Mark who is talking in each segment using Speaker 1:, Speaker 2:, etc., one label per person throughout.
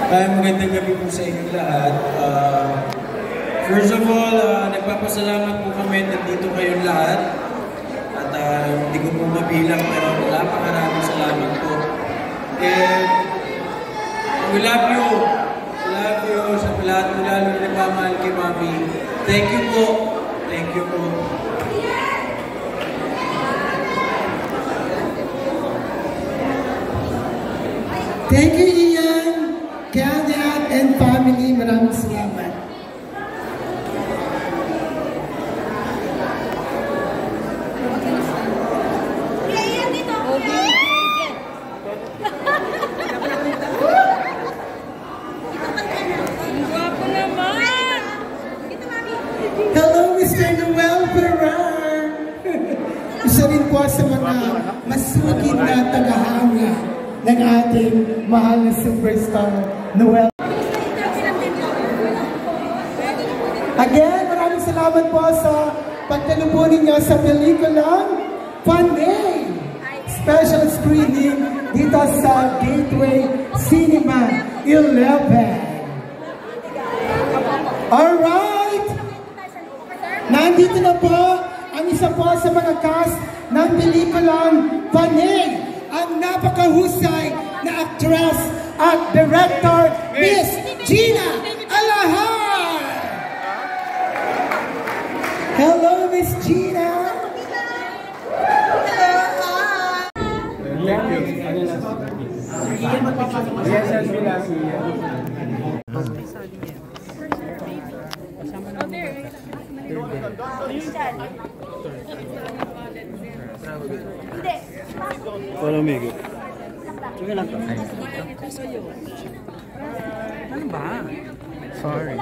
Speaker 1: Magandang gabi po sa inyong lahat. First of all, nagpapasalamat po kami nandito kayong lahat. At hindi ko po mabilang pero napakaraming salamat po. And we love you. We love you sa lahat mo lalo na nagmamahal kay Mami. Thank you po. Thank you po.
Speaker 2: Thank you, Ian, Kadiat, and family. Maraming salamat. Hello, Mr. Noel Ferrer. Isa rin po sa mga masugid na tagahanga ng ating mahal na superstar, Noel. Again, maraming salamat po sa pagtalubo ninyo sa pelikulang Panay! Special screening dito sa Gateway Cinema 11. Alright! Nandito na po ang isa po sa mga cast ng pelikulang Panay! Ang napakahusay na actress at director, Miss Gina Alahar! Hello, Miss Gina!
Speaker 3: Thank you. Walang migo. Sige lang to. Ano ba? Sorry.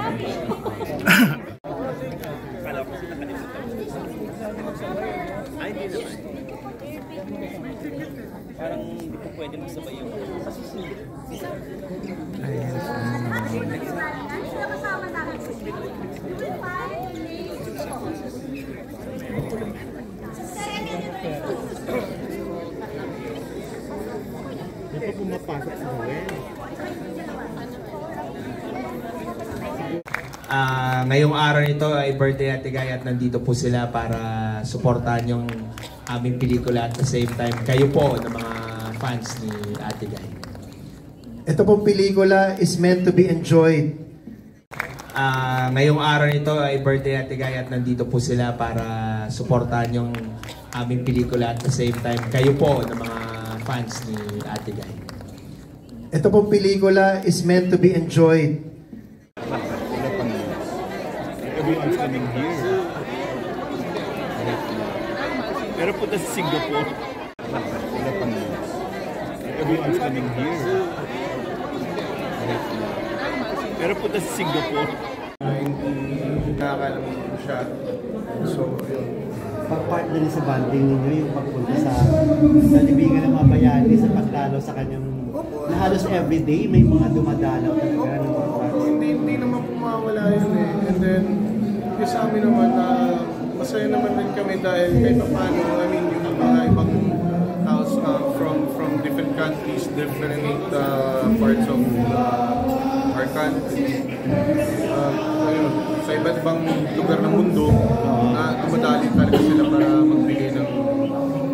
Speaker 3: Ay, hindi naman. Parang hindi ko pwede masabay yung hindi pa pumapasok sa buwan.
Speaker 4: Ngayong araw nito ay birthday Ate Guy at nandito po sila para suportahan yung aming pelikula at the same time kayo po ng mga fans ni Ate Guy.
Speaker 5: Ito pong pelikula is meant to be enjoyed.
Speaker 4: Ngayong araw nito ay birthday Ate Guy at nandito po sila para suportahan yung aming pelikula at the same time kayo po ng mga fans ni Ate Guy.
Speaker 5: Ito pong pelikula is meant to be enjoyed.
Speaker 3: Everyone's coming here. Pero punta sa Singapore. Everyone's coming here. Pero punta sa Singapore.
Speaker 6: Nakakalam mo siya. So, yun.
Speaker 7: Pag-part na rin sa banding ninyo yung pagpunta sa libingan ng mga bayani sa pagdalaw sa kanyang na halos everyday may mga dumadalaw talaga ng mga fans.
Speaker 6: Hindi naman pumawala yun eh. And then, yung sa amin naman, masaya naman din kami dahil kahit pa paano, I mean, yung mga ibang house from different countries, different parts of our country. Ayun, sa iba't ibang lugar ng mundo, dumadali talaga sila para magbigay ng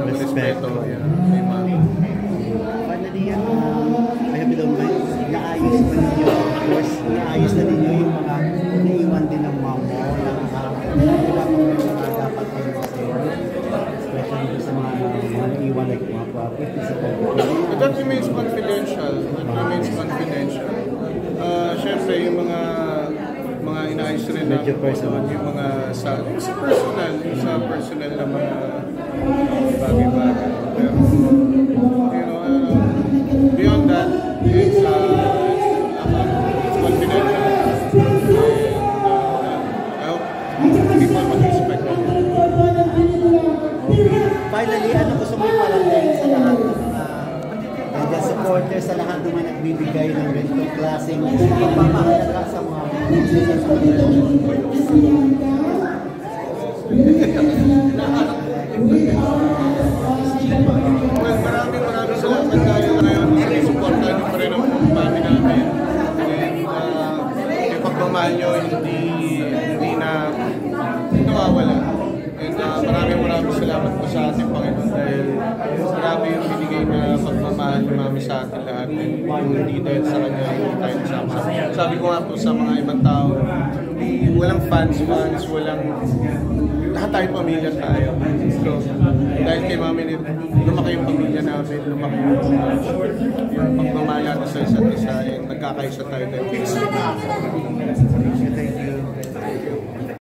Speaker 6: respeto.
Speaker 7: Finally, I have been naayos na ninyo, of course, naayos na ninyo yung mga naiwan din ng mama mo na dapat kayo kasi especially sa mga naiwan like mga properties.
Speaker 6: But that remains confidential. Siyempre, yung mga inaayos rin na yung mga sa personal na mga bagay-bagay. Pero, beyond that, it's confidential. I hope people will respect it.
Speaker 7: Finally, ano gusto mo iparating sa lahat ng mga supporters, sa lahat ng mga nagbibigay ng ganitong klaseng pagpapahalaga sa mga
Speaker 6: Well, maraming salamat tayo ngayon. Supportan niyo pa rin ang pamilya namin. maraming salamat po sa ating Panginoon dahil grabe yung binigay na pagmamahal ni Mami sa atin lahat. Yung hindi dahil sa kanya, hindi tayo nasama. Sabi ko nga po sa mga ibang tao, walang fans, walang lahat tayo pamilya tayo. So, dahil kay Mami, lumaki yung pamilya namin, lumaki yung pagmamahal natin sa isa't isa, nagkakaisa tayo dahil